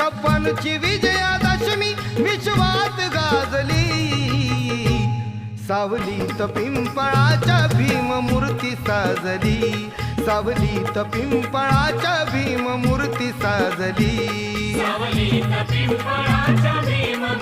56ची विजयादशमी विश्वात गाजली. सावलीत पिंपळाच्या भीममूर्ती साजली. सावलीत पिंपळाच्या भीममूर्ती साजली. सावलीत पिंपळाच्या भीम